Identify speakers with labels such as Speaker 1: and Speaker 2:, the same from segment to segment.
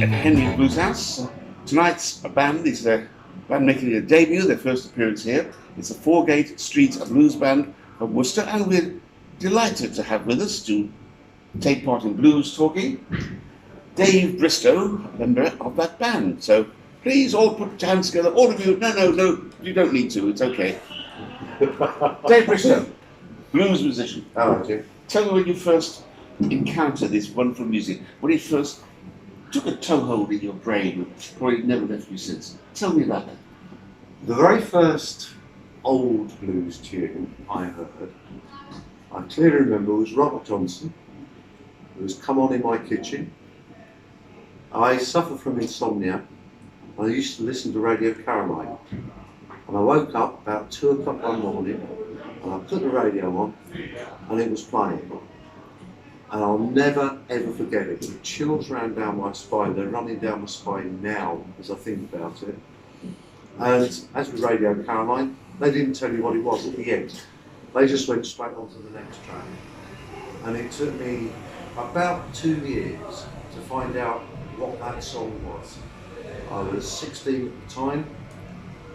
Speaker 1: at Henry's Blues House. Tonight's band is a band making their debut, their first appearance here. It's the Foregate Street Blues Band of Worcester, and we're delighted to have with us to take part in blues talking Dave Bristow, a member of that band. So please all put your hands together, all of you. No, you don't need to, it's okay. Dave Bristow, blues musician.
Speaker 2: Hello, Jim.
Speaker 1: Tell me when you first encountered this wonderful music, when it first took a toehold in your brain and probably never left you since. Tell me about that.
Speaker 2: The very first old blues tune I heard, I clearly remember, was Robert Johnson. It was Come On In My Kitchen. I suffer from insomnia, and I used to listen to Radio Caroline. And I woke up about 2 o'clock one morning, and I put the radio on, and it was playing. And I'll never ever forget it. The chills ran down my spine. They're running down my spine now as I think about it. And as with Radio Caroline, they didn't tell you what it was at the end. They just went straight on to the next track. And it took me about 2 years to find out what that song was. I was 16 at the time,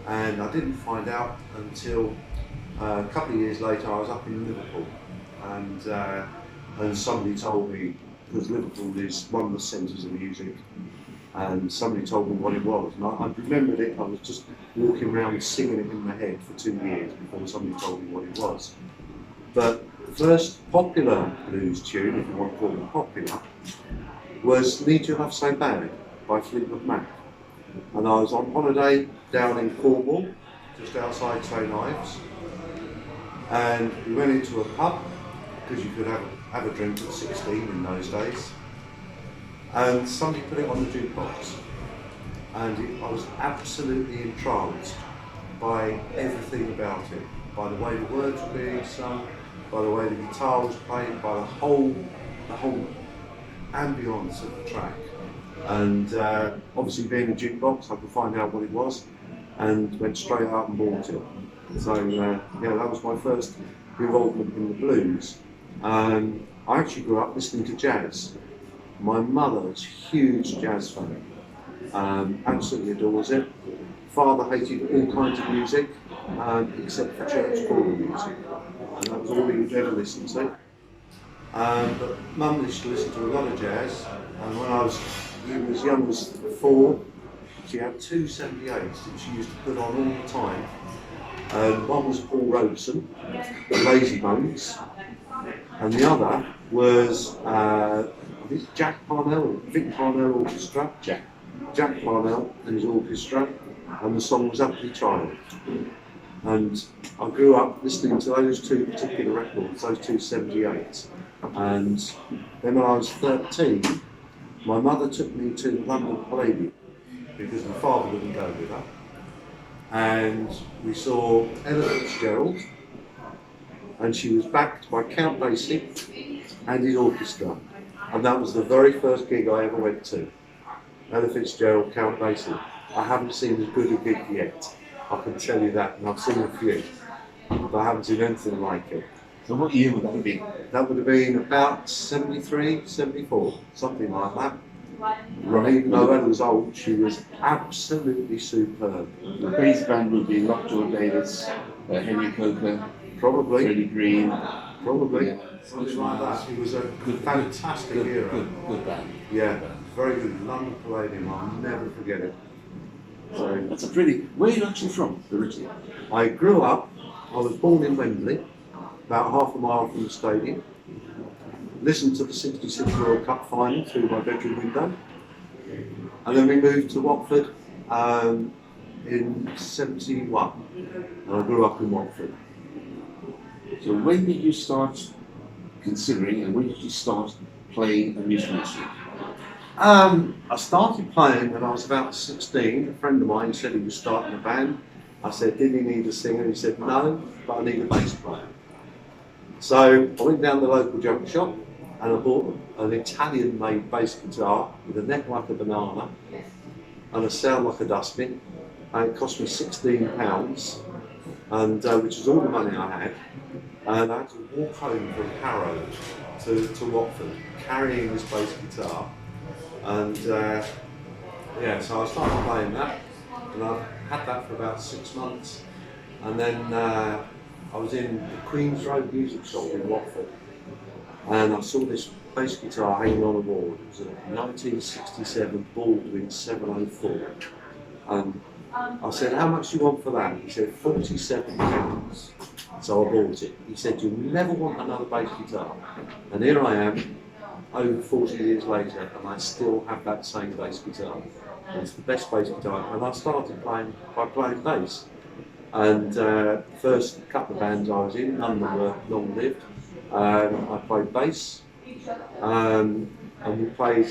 Speaker 2: and I didn't find out until a couple of years later. I was up in Liverpool, and somebody told me, because Liverpool is one of the centres of music, and somebody told me what it was, and I remembered it. I was just walking around singing it in my head for 2 years before somebody told me what it was. But the first popular blues tune, if you want to call it popular, was Need Your Love So Bad by Fleetwood Mac. And I was on holiday down in Cornwall, just outside St Ives, and we went into a pub, because you could have a drink at 16 in those days, and somebody put it on the jukebox, and I was absolutely entranced by everything about it, by the way the words were being sung, by the way the guitar was played, by the whole ambience of the track. And obviously being a jukebox, I could find out what it was and went straight out and bought it. So that was my first involvement in the blues. I actually grew up listening to jazz. My mother's a huge jazz fan, absolutely adores it. Father hated all kinds of music, except for church choral music, and that was all he would ever listen to. But Mum used to listen to a lot of jazz, and when I was as young as 4, she had 2 78s that she used to put on all the time. One was Paul Robeson, the Lazy Bones, and the other was Jack Parnell, Vic Parnell Orchestra. Jack Parnell and his orchestra, and the song was Ugly Child. And I grew up listening to those 2 particular records, those 2 78s. And then when I was 13, my mother took me to the London Palladium because my father wouldn't go with her. And we saw Ella Fitzgerald, and she was backed by Count Basie and his orchestra. And that was the very first gig I ever went to. Ella Fitzgerald, Count Basie. I haven't seen as good a gig yet, I can tell you that, and I've seen a few, but I haven't seen anything like it.
Speaker 1: So what year would that have been?
Speaker 2: That would have been about 73, 74, something like that.
Speaker 1: Right.
Speaker 2: Even though Ella was old, she was absolutely superb.
Speaker 1: The bass band would be Lockjaw Davis, Henry Coker,
Speaker 2: Probably.
Speaker 1: Freddie Green.
Speaker 2: Probably.
Speaker 1: Yeah.
Speaker 2: Something like that. It was a fantastic era.
Speaker 1: Good band.
Speaker 2: Yeah, very good. London Palladium, I'll never forget it.
Speaker 1: So that's a pretty. Where are you actually from, originally?
Speaker 2: I grew up, I was born in Wembley, about half a mile from the stadium. Listened to the 66 World Cup final through my bedroom window. And then we moved to Watford in 71. And I grew up in Watford.
Speaker 1: So when did you start considering, and when did you start playing a musical instrument?
Speaker 2: I started playing when I was about 16. A friend of mine said he was starting a band. I said, did he need a singer? He said, no, but I need a bass player. So I went down to the local junk shop and I bought an Italian-made bass guitar with a neck like a banana and a sound like a dustbin. And it cost me £16, and which was all the money I had. And I had to walk home from Harrow to Watford, carrying this bass guitar. And Yeah, so I started playing that, and I had that for about 6 months, and then I was in the Queen's Road music shop in Watford, and I saw this bass guitar hanging on a wall. It was a 1967 Baldwin 704, and I said, "How much do you want for that?" He said, £47. So I bought it. He said, "You'll never want another bass guitar." And here I am, over 40 years later, and I still have that same bass guitar. And it's the best bass guitar. And I started playing by playing bass. And the first couple of bands I was in, none of them were long-lived. I played bass, and we played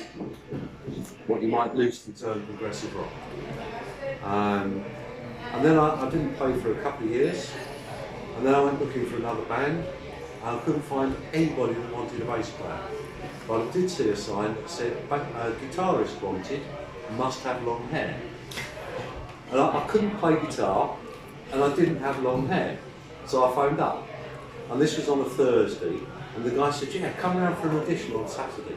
Speaker 2: what you might loosely term progressive rock. And then I didn't play for a couple of years, and then I went looking for another band, and I couldn't find anybody that wanted a bass player. But I did see a sign that said, guitarist wanted, must have long hair. And I couldn't play guitar, and I didn't have long hair, so I phoned up. And this was on a Thursday, and the guy said, "Yeah, come around for an audition on Saturday."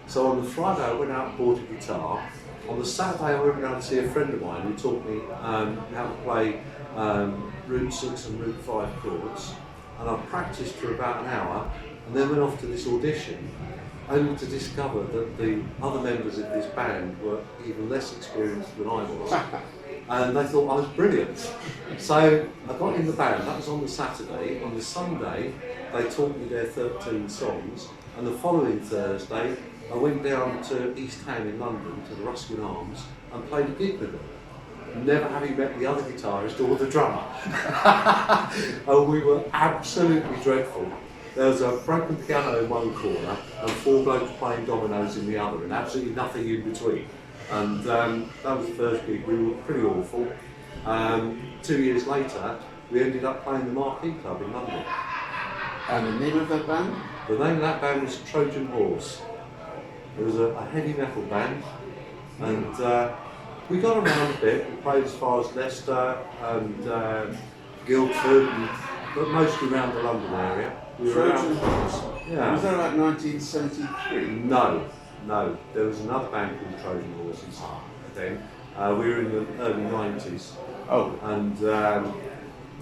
Speaker 2: So on the Friday I went out and bought a guitar. On the Saturday I went around to see a friend of mine who taught me how to play root 6 and root 5 chords, and I practiced for about an hour, and then went off to this audition, only to discover that the other members of this band were even less experienced than I was. And they thought I was brilliant. So I got in the band. That was on the Saturday. On the Sunday, they taught me their 13 songs, and the following Thursday, I went down to East Ham in London, to the Ruskin Arms, and played a gig with them, never having met the other guitarist or the drummer. And we were absolutely dreadful. There was a broken piano in one corner and 4 blokes playing dominoes in the other, and absolutely nothing in between. And that was the first gig. We were pretty awful. 2 years later, we ended up playing the Marquee Club in London.
Speaker 1: And the name of that band?
Speaker 2: The name of that band was Trojan Horse. It was a heavy metal band, and we got around a bit. We played as far as Leicester and Guildford, but mostly around the London area. We were
Speaker 1: Trojan Horse?
Speaker 2: Yeah.
Speaker 1: Was that about 1973?
Speaker 2: No. There was another band called Trojan Horses then. We were in the early 90s.
Speaker 1: Oh.
Speaker 2: And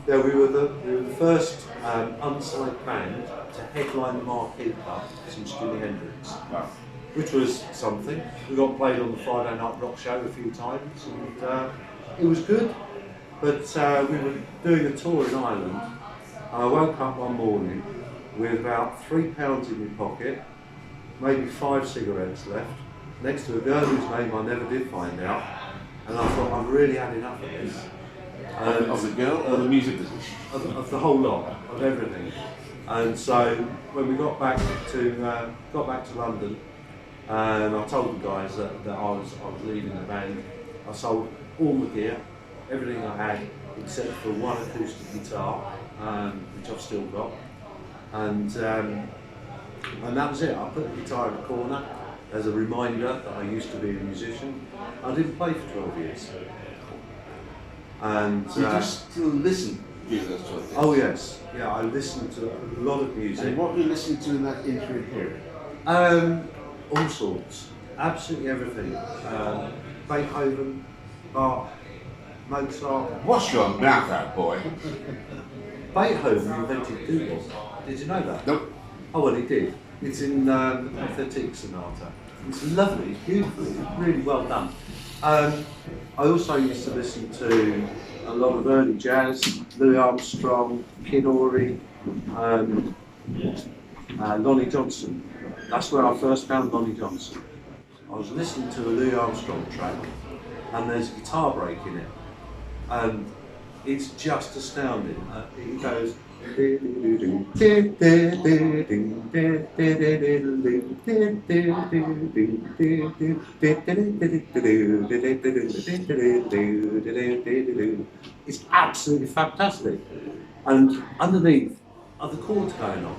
Speaker 2: yeah, we were the first unsigned band to headline the Marquee Club since Jimi Hendrix.
Speaker 1: Wow. Which
Speaker 2: Which was something. We got played on the Friday Night Rock Show a few times, and it was good. But we were doing a tour in Ireland, and I woke up one morning with about £3 in my pocket, maybe 5 cigarettes left, next to a girl whose name I never did find out, and I thought, I've really had enough of this.
Speaker 1: of the girl or the music business?
Speaker 2: Of the whole lot, of everything. And so when we got back to London, and I told the guys that I was leaving the band, I sold all the gear, everything I had, except for one acoustic guitar, which I've still got. And that was it. I put the guitar in the corner as a reminder that I used to be a musician. I didn't play for 12 years. And
Speaker 1: So you just still listen to those sort of things?
Speaker 2: oh yes, yeah, I listened to a lot of music.
Speaker 1: And what were you listening to in that interim period?
Speaker 2: All sorts, absolutely everything. Beethoven, Bach, Mozart.
Speaker 1: Wash your mouth out, boy.
Speaker 2: Beethoven invented doodle. Did you know that?
Speaker 1: Nope.
Speaker 2: Oh well, he did. It's in the Pathetic Sonata. It's lovely, it's beautiful, it's really well done. I also used to listen to a lot of early jazz, Louis Armstrong, Kid Ory, Lonnie Johnson. That's where I first found Lonnie Johnson. I was listening to a Louis Armstrong track, and there's a guitar break in it, and it's just astounding. It goes. It's absolutely fantastic. And underneath are the chords going on.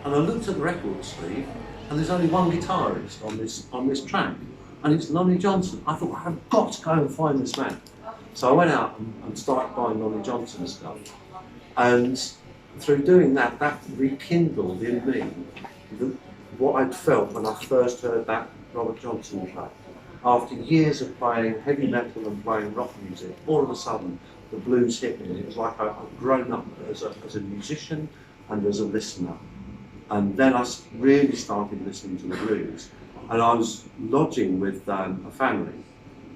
Speaker 2: And I looked at the record sleeve, and there's only one guitarist on this track, and it's Lonnie Johnson. I thought, I've got to go and find this man. So I went out and started buying Lonnie Johnson stuff. And through doing that, that rekindled in me what I'd felt when I first heard that Robert Johnson play. after years of playing heavy metal and playing rock music, all of a sudden the blues hit me. It was like I'd grown up as a musician and as a listener. And then I really started listening to the blues. And I was lodging with a family,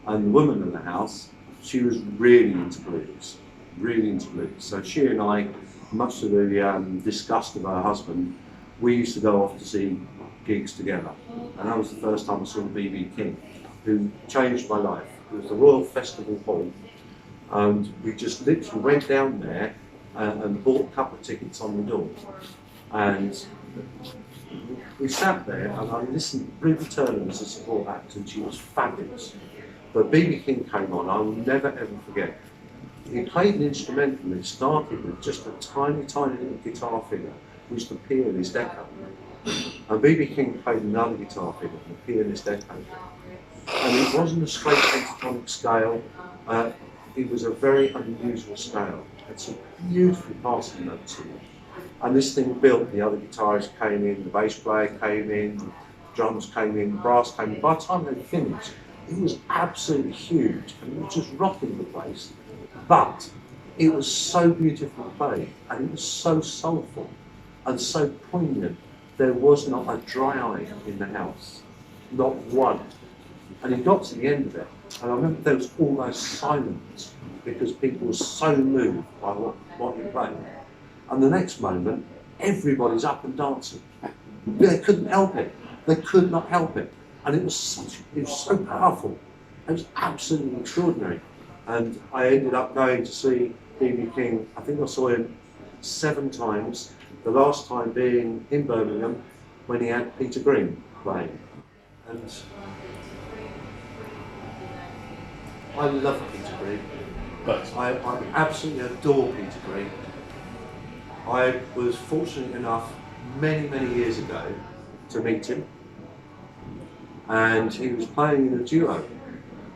Speaker 2: and the woman in the house, she was really into blues, really into blues. So she and I, much to the disgust of her husband, we used to go off to see gigs together. And that was the first time I saw B.B. King, who changed my life. It was the Royal Festival Hall, and we just literally went down there and bought a couple of tickets on the door. And we sat there and I listened to Ruby Turner as a support act, and she was fabulous. But B.B. King came on, I will never ever forget. He played an instrumental. It started with just a tiny, tiny little guitar figure, which the pianist echoed. And B.B. King played another guitar figure, the pianist echoed. And it wasn't a straight pentatonic scale, it was a very unusual scale. Had some beautiful passing notes in it. And this thing built, the other guitarists came in, the bass player came in, the drums came in, the brass came in. By the time they finished, it was absolutely huge, and it was just rocking the place. But it was so beautiful to play, and it was so soulful and so poignant. There was not a dry eye in the house, not one. And he got to the end of it, and I remember there was almost silence because people were so moved by what he played. And the next moment, everybody's up and dancing. They couldn't help it. They could not help it. And it was so powerful. It was absolutely extraordinary. And I ended up going to see B.B. King. I think I saw him 7 times. The last time being in Birmingham when he had Peter Green playing. And I love Peter Green. But I absolutely adore Peter Green. I was fortunate enough many, many years ago to meet him, and he was playing in a duo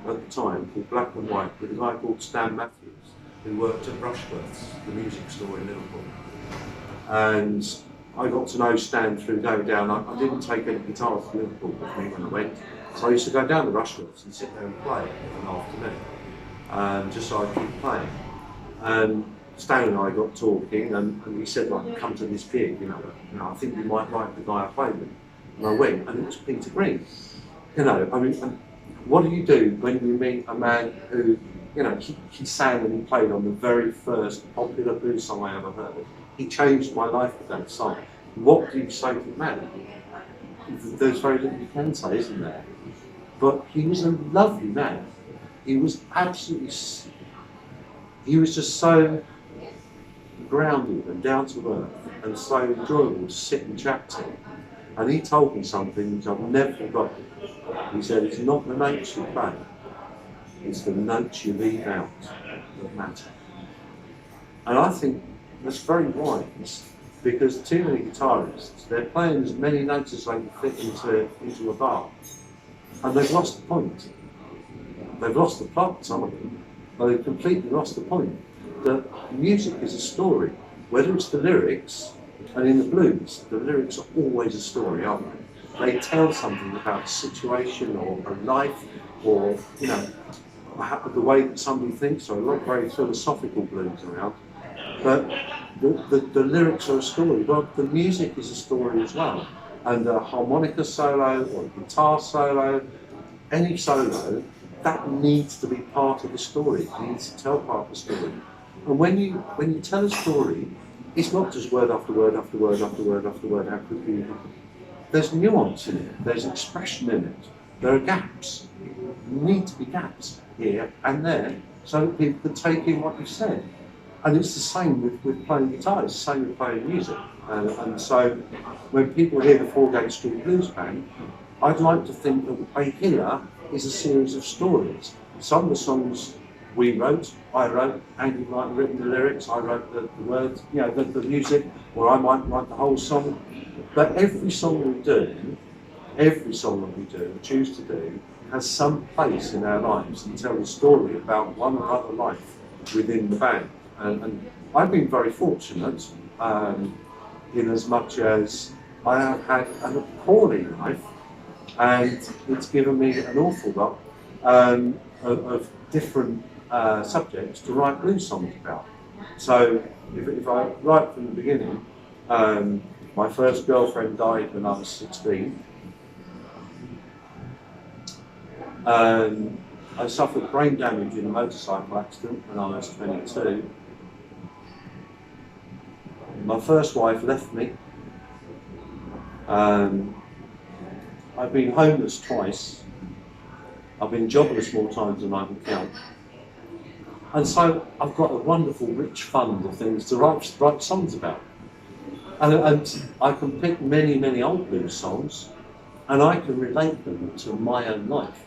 Speaker 2: at the time called Black and White with a guy called Stan Matthews, who worked at Rushworth's, the music store in Liverpool. And I got to know Stan through going down. I didn't take any guitars to Liverpool with me when I went, so I used to go down to Rushworth's and sit there and play in the afternoon, just so I could keep playing. And Stan and I got talking, and he said, like, come to this gig, I think you might like the guy I played with. And I went, and it was Peter Green. I mean, what do you do when you meet a man who, he sang and he played on the very first popular blues song I ever heard. He changed my life with that song. What do you say to the man? There's very little you can say, isn't there? But he was a lovely man. He was just so grounded and down to earth and so enjoyable to sit and chat to. And he told me something which I've never forgotten. He said, it's not the notes you play, it's the notes you leave out that matter. And I think that's very wise, because too many guitarists, they're playing as many notes as they can fit into a bar, and they've lost the point. They've lost the plot, some of them, but they've completely lost the point. That music is a story, whether it's the lyrics, and in the blues, the lyrics are always a story, aren't they? They tell something about a situation or a life, or the way that somebody thinks. So a lot of very philosophical blues around, but the lyrics are a story. Well, the music is a story as well, and a harmonica solo or a guitar solo, any solo, that needs to be part of the story. It needs to tell part of the story. And when you tell a story, it's not just word after word after word after word after word. How quickly you there's nuance in it. There's expression in it. There are gaps. There need to be gaps here and there, so that people can take in what you said. And it's the same with playing guitar. It's the same with playing music. And so when people hear the Foregate Street Blues Band, I'd like to think that what they hear is a series of stories. Some of the songs we wrote, I wrote, Andy might have written the lyrics, I wrote the words, the music, or I might write the whole song. But every song we do, or choose to do, has some place in our lives and tell a story about one or other life within the band. And I've been very fortunate in as much as I have had an appalling life, and it's given me an awful lot of different subjects to write blues songs about. So if I write from the beginning, my first girlfriend died when I was 16. I suffered brain damage in a motorcycle accident when I was 22. My first wife left me. I've been homeless twice. I've been jobless more times than I can count. And so I've got a wonderful, rich fund of things to write songs about. And I can pick many, many old blues songs, and I can relate them to my own life,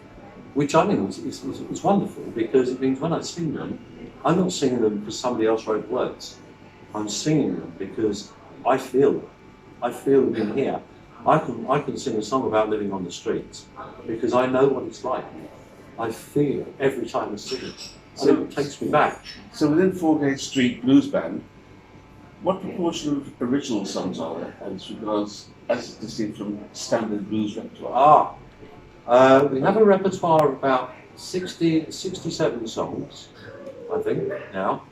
Speaker 2: which I think is wonderful, because it means when I sing them, I'm not singing them because somebody else wrote words. I'm singing them because I feel them. I feel them in here. I can sing a song about living on the streets because I know what it's like. I feel it every time I sing it. So it takes me back.
Speaker 1: So within Foregate Street Blues Band, what proportion of original songs are there as distinct from standard blues repertoire?
Speaker 2: We have a repertoire of about 67 songs, I think, now.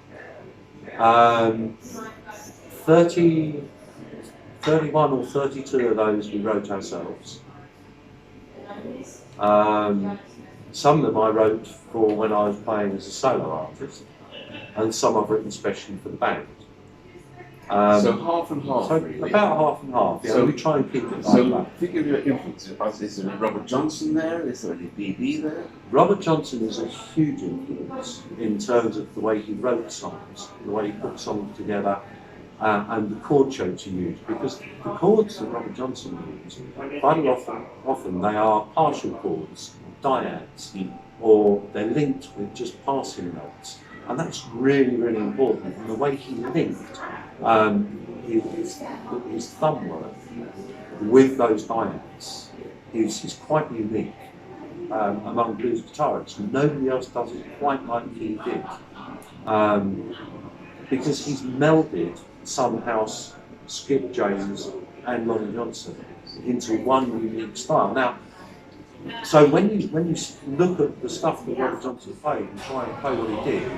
Speaker 2: 31 or 32 of those we wrote ourselves. Some of them I wrote for when I was playing as a solo artist, and some I've written especially for the band.
Speaker 1: So half and half,
Speaker 2: so
Speaker 1: really?
Speaker 2: About half and half, yeah.
Speaker 1: So
Speaker 2: we try and keep it like
Speaker 1: so
Speaker 2: that.
Speaker 1: think of your influences. Is there any Robert Johnson there? Is there any BB there?
Speaker 2: Robert Johnson is a huge influence in terms of the way he wrote songs, the way he put songs together, and the chord shapes he used, because the chords that Robert Johnson used, quite often they are partial chords, dyads, or they're linked with just passing notes, and that's really, really important. And the way he linked his thumb work with those dyads is quite unique among blues guitarists. Nobody else does it quite like he did, because he's melded Son House, Skip James and Lonnie Johnson into one unique style. Now, so when you look at the stuff that Robert Johnson played and try and play what he did,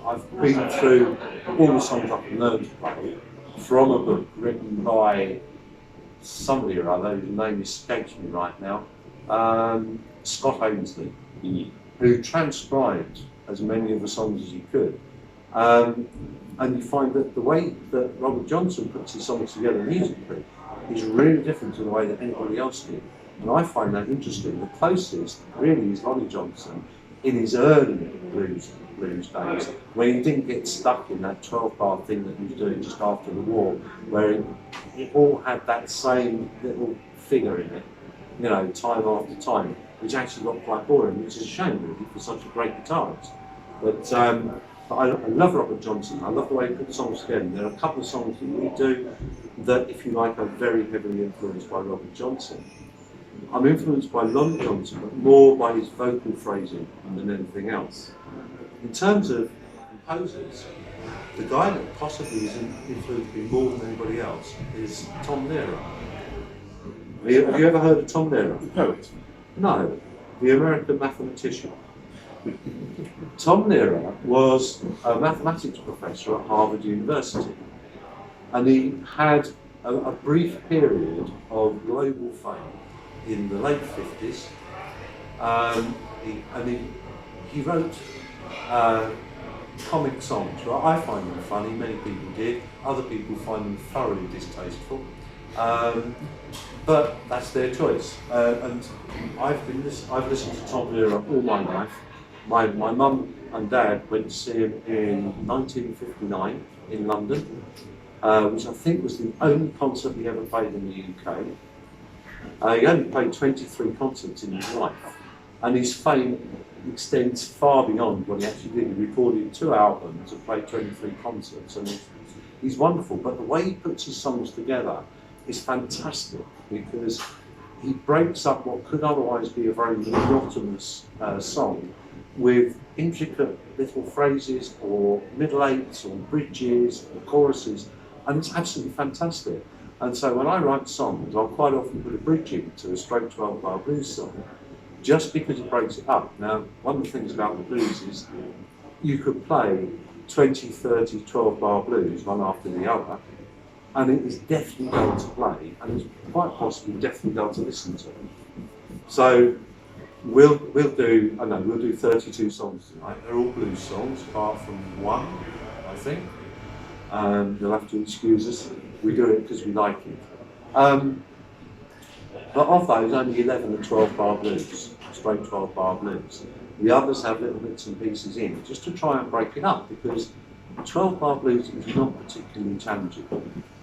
Speaker 2: I've been through all the songs I can learn to play from a book written by somebody or other, whose name escapes me right now, Scott Ainsley, who transcribed as many of the songs as he could. And you find that the way that Robert Johnson puts his songs together musically is really different to the way that anybody else did. And I find that interesting. The closest really is Lonnie Johnson in his early blues days, when he didn't get stuck in that 12-bar thing that he was doing just after the war, where it all had that same little figure in it, you know, time after time, which actually got quite boring, which is a shame really for such a great guitarist. But I love Robert Johnson. I love the way he puts songs together. There are a couple of songs that we do that, if you like, are very heavily influenced by Robert Johnson. I'm influenced by Lonnie Johnson, but more by his vocal phrasing than anything else. In terms of composers, the guy that possibly has influenced me more than anybody else is Tom Lehrer. Have you ever heard of Tom Lehrer?
Speaker 1: The poet?
Speaker 2: No, the American mathematician. Tom Lehrer was a mathematics professor at Harvard University, and he had a brief period of global fame in the late 50s. He wrote comic songs. Right? I find them funny, many people did, other people find them thoroughly distasteful. But that's their choice. And I've listened to Tom Lehrer all my life. My mum and dad went to see him in 1959 in London, which I think was the only concert he ever played in the UK. He only played 23 concerts in his life, and his fame extends far beyond what he actually did. He recorded 2 albums and played 23 concerts, and he's wonderful. But the way he puts his songs together is fantastic, because he breaks up what could otherwise be a very monotonous song with intricate little phrases or middle eights or bridges or choruses, and it's absolutely fantastic. And so when I write songs, I'll quite often put a bridge into a straight 12-bar blues song, just because it breaks it up. Now, one of the things about the blues is you could play 20, 30, 12-bar blues one after the other, and it is definitely dull to play, and it's quite possibly definitely dull to listen to. So we'll do 32 songs tonight. They're all blues songs, apart from one, I think. You'll have to excuse us. We do it because we like it. But of those, only 11 are 12-bar blues, straight 12-bar blues. The others have little bits and pieces in, just to try and break it up, because 12-bar blues is not particularly challenging.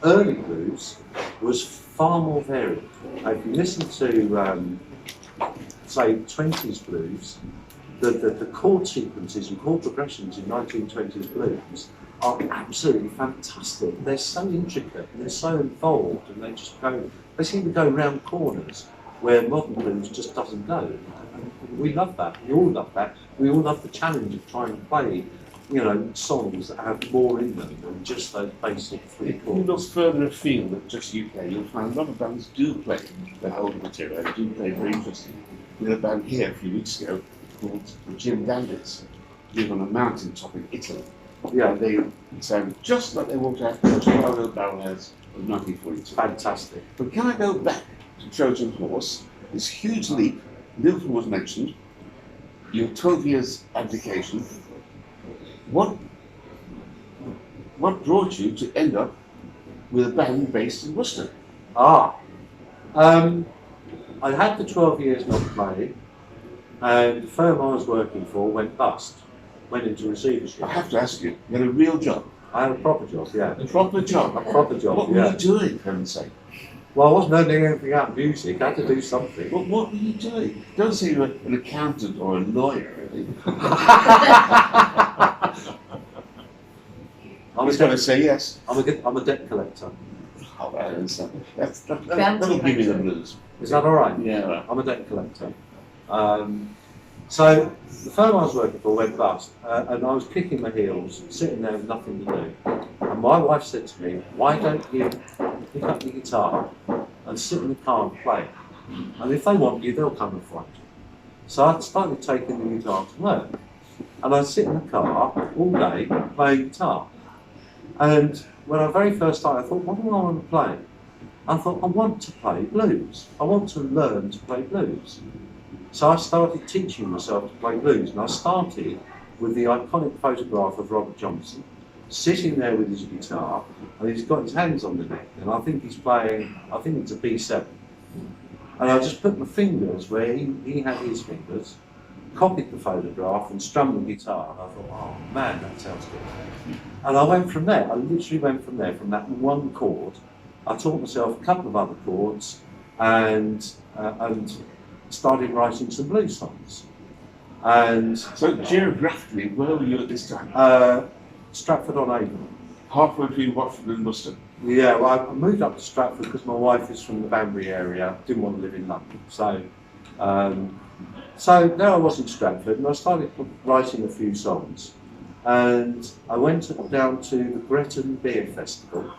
Speaker 2: Early blues was far more varied. If you listen to, say, 20s blues, the chord sequences and chord progressions in 1920s blues are absolutely fantastic. They're so intricate and they're so involved, and they seem to go round corners where modern blues just doesn't go. And we love that. We all love that. We all love the challenge of trying to play, songs that have more in them than just those basic three
Speaker 1: If you
Speaker 2: chords.
Speaker 1: look further afield than just UK, you'll find a lot of bands do play their older material. They do play very interesting. We had a band here a few weeks ago called the Jim Dandits, live on a mountain top in Italy.
Speaker 2: Yeah,
Speaker 1: They sound just like they walked out of Chicago Barrelheads of 1942.
Speaker 2: fantastic.
Speaker 1: But can I go back to Trojan Horse? This huge leap, Liverpool was mentioned, your 12 years abdication. What brought you to end up with a band based in Worcester?
Speaker 2: I had the 12 years not playing, and the firm I was working for went bust, went into receivership.
Speaker 1: I have to ask you, you had a real job?
Speaker 2: I had a proper job, yeah.
Speaker 1: A proper job?
Speaker 2: A proper job,
Speaker 1: What were
Speaker 2: yeah.
Speaker 1: you doing, for heaven's sake?
Speaker 2: Well, I wasn't earning anything out of music, I had to do something.
Speaker 1: What were you doing? Don't say you were an accountant or a lawyer. I was going to say yes.
Speaker 2: I'm a debt collector.
Speaker 1: Oh, I understand. That'll give me the blues.
Speaker 2: Is that all right?
Speaker 1: Yeah, right.
Speaker 2: I'm a debt collector. So the firm I was working for went bust, and I was kicking my heels, sitting there with nothing to do. And my wife said to me, "Why don't you pick up the guitar and sit in the car and play? And if they want you, they'll come and find you." So I started taking the guitar to work, and I'd sit in the car all day playing guitar. And when I very first started, I thought, what do I want to play? I thought, I want to play blues. I want to learn to play blues. So I started teaching myself to play blues, and I started with the iconic photograph of Robert Johnson, sitting there with his guitar, and he's got his hands on the neck, and I think he's playing, I think it's a B7. And I just put my fingers where he had his fingers, copied the photograph and strummed the guitar, and I thought, oh man, that sounds good. And I went from there, I literally went from there, from that one chord. I taught myself a couple of other chords, and started writing some blues songs. And
Speaker 1: So geographically, where were you at this time?
Speaker 2: Stratford-on-Avon.
Speaker 1: Halfway between Watford and Worcester.
Speaker 2: Yeah, well, I moved up to Stratford because my wife is from the Banbury area, didn't want to live in London. So there I was in Stratford, and I started writing a few songs. And I went down to the Breton Beer Festival,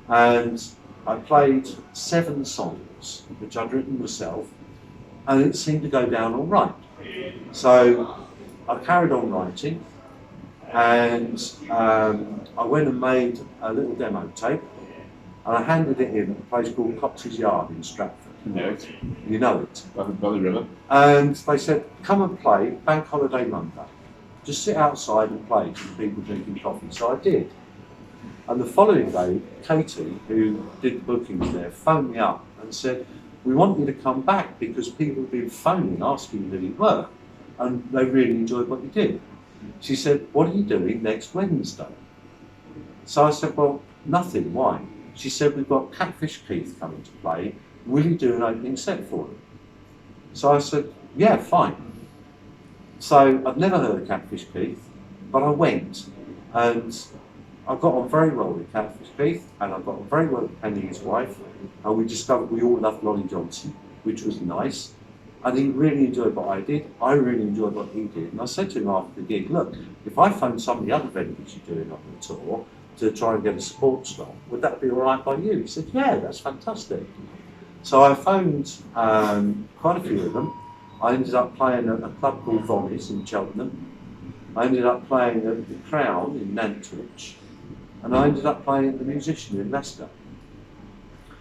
Speaker 2: and I played 7 songs, which I'd written myself, and it seemed to go down all right. So I carried on writing, and I went and made a little demo tape, and I handed it in at a place called Cox's Yard in Stratford.
Speaker 1: You know it,
Speaker 2: You know it.
Speaker 1: by the river.
Speaker 2: And they said, come and play Bank Holiday Monday. Just sit outside and play to the people drinking coffee. So I did. And the following day, Katie, who did the bookings there, phoned me up and said, we want you to come back because people have been phoning asking who you were, and they really enjoyed what you did. She said, what are you doing next Wednesday? So I said, well, nothing, why? She said, we've got Catfish Keith coming to play, will you do an opening set for him? So I said, yeah, fine. So I'd never heard of Catfish Keith, but I went, and I got on very well with Catfish Keith, and I got on very well with Penny, his wife, and we discovered we all loved Lonnie Johnson, which was nice. And he really enjoyed what I did, I really enjoyed what he did. And I said to him after the gig, look, if I phone some of the other venues you're doing on the tour to try and get a support slot, would that be all right by you? He said, yeah, that's fantastic. So I phoned quite a few of them,
Speaker 3: I ended up playing at a club called Vonnies in Cheltenham. I ended up playing at the Crown in Nantwich, and I ended up playing at the Musician in Leicester.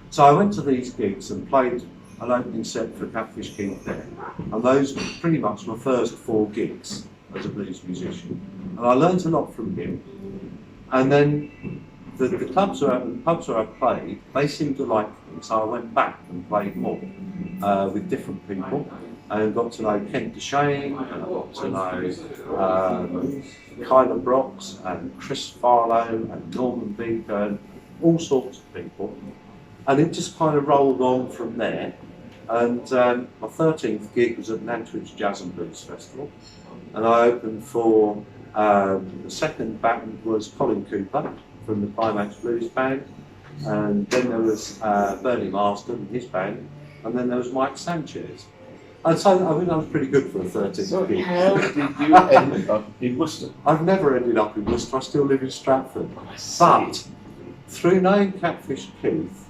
Speaker 3: So I went to these gigs and played an opening set for Catfish King there, and those were pretty much my first 4 gigs as a blues musician. And I learned a lot from him. And then the pubs where I played, they seemed to like me, so I went back and played more with different people, and got to know Kent DeShane, and I got to know Kyler Brox and Chris Farlow and Norman Beaker and all sorts of people. And it just kind of rolled on from there. And my 13th gig was at Nantwich Jazz and Blues Festival, and I opened for the second band was Colin Cooper from the Climax Blues Band, and then there was Bernie Marsden and his band, and then there was Mike Sanchez. And so I think I was pretty good for a 13th
Speaker 1: So
Speaker 3: gig.
Speaker 1: how did you end up in Worcester?
Speaker 3: I've never ended up in Worcester, I still live in Stratford. But through knowing Catfish Keith,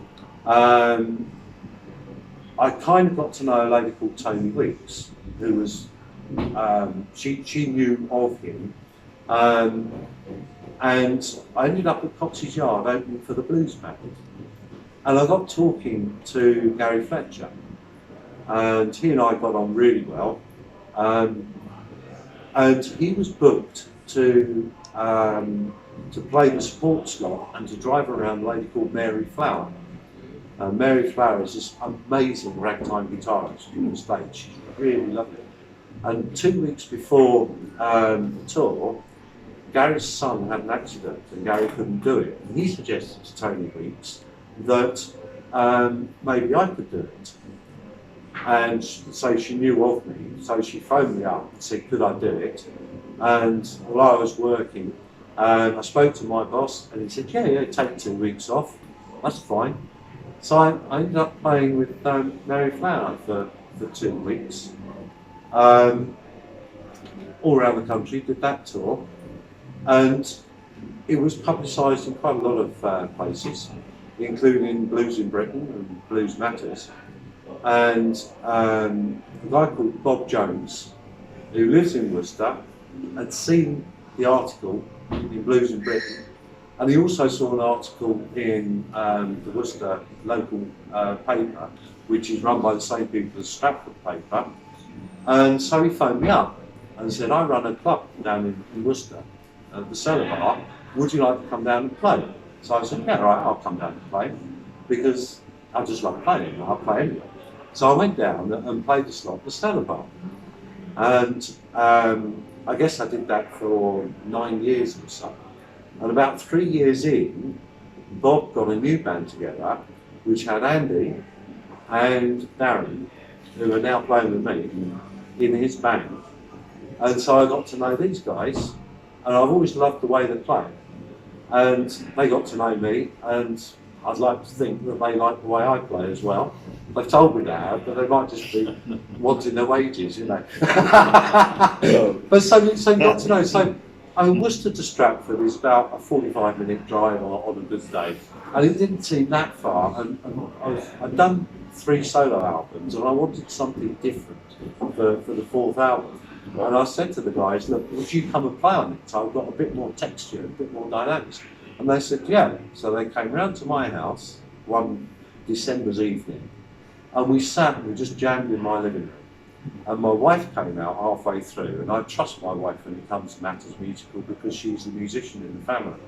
Speaker 3: I kind of got to know a lady called Tony Weeks, who was, she knew of him, and I ended up at Cox's Yard opening for the Blues Band, and I got talking to Gary Fletcher, and he and I got on really well, and he was booked to play the support slot and to drive around a lady called Mary Flower. Mary Flower is this amazing ragtime guitarist on the stage. She's really lovely. And 2 weeks before the tour, Gary's son had an accident and Gary couldn't do it. And he suggested to Tony Weeks that maybe I could do it. And so she knew of me, so she phoned me up and said, could I do it? And while I was working, I spoke to my boss and he said, yeah, take 2 weeks off, that's fine. So I ended up playing with Mary Flower for 2 weeks, all around the country, did that tour, and it was publicised in quite a lot of places, including Blues in Britain and Blues Matters. And a guy called Bob Jones, who lives in Worcester, had seen the article in Blues in Britain, and he also saw an article in the Worcester local paper, which is run by the same people as Stratford paper. And so he phoned me up and said, I run a club down in Worcester, the Cellar Bar, would you like to come down and play? So I said, yeah, right, I'll come down and play, because I just love playing, I'll play anyway. So I went down and played the slot at the Cellar Bar. And I guess I did that for 9 years or so. And about 3 years in, Bob got a new band together, which had Andy and Darren, who are now playing with me, in his band. And so I got to know these guys, and I've always loved the way they play. And they got to know me, and I'd like to think that they like the way I play as well. They've told me that, but they might just be wanting their wages, you know. But so you got to know. So Worcester to Stratford is about a 45-minute drive on a good day, and it didn't seem that far. And I'd done 3 solo albums, and I wanted something different for the 4th album. And I said to the guys, look, would you come and play on it? So I've got a bit more texture, a bit more dynamics. And they said, yeah. So they came round to my house one December's evening, and we sat and we just jammed in my living room. And my wife came out halfway through, and I trust my wife when it comes to matters musical because she's the musician in the family.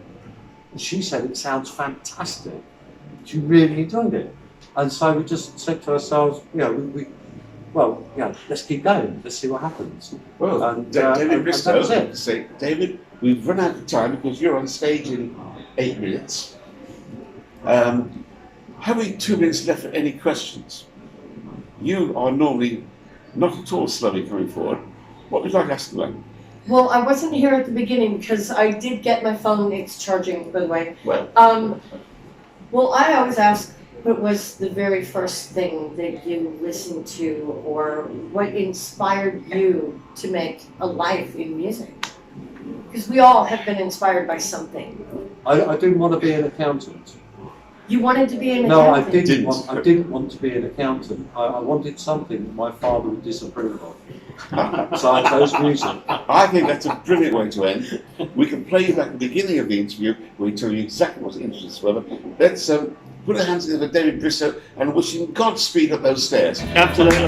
Speaker 3: And she said, it sounds fantastic. She really enjoyed it. And so we just said to ourselves, you know, let's keep going, let's see what happens.
Speaker 1: Well,
Speaker 3: and,
Speaker 1: David Bristow,
Speaker 3: and that was it.
Speaker 1: David, we've run out of time because you're on stage in 8 minutes. Have we 2 minutes left for any questions? You are normally not at all slowly coming forward. What would you like to ask them?
Speaker 4: Well, I wasn't here at the beginning because I did get my phone, it's charging, by the way.
Speaker 1: Well,
Speaker 4: Well, I always ask what was the very first thing that you listened to, or what inspired you to make a life in music? Because we all have been inspired by something.
Speaker 3: I didn't want to be an accountant.
Speaker 4: You wanted to be an
Speaker 3: No, I
Speaker 4: accountant?
Speaker 3: didn't want to be an accountant. I wanted something that my father would disapprove of. So I chose music.
Speaker 1: I think that's a brilliant way to end. We can play you back at the beginning of the interview where we tell you exactly what interests us further. Let's put our hands together for David Bristow and wish him Godspeed up those stairs.
Speaker 5: Absolutely.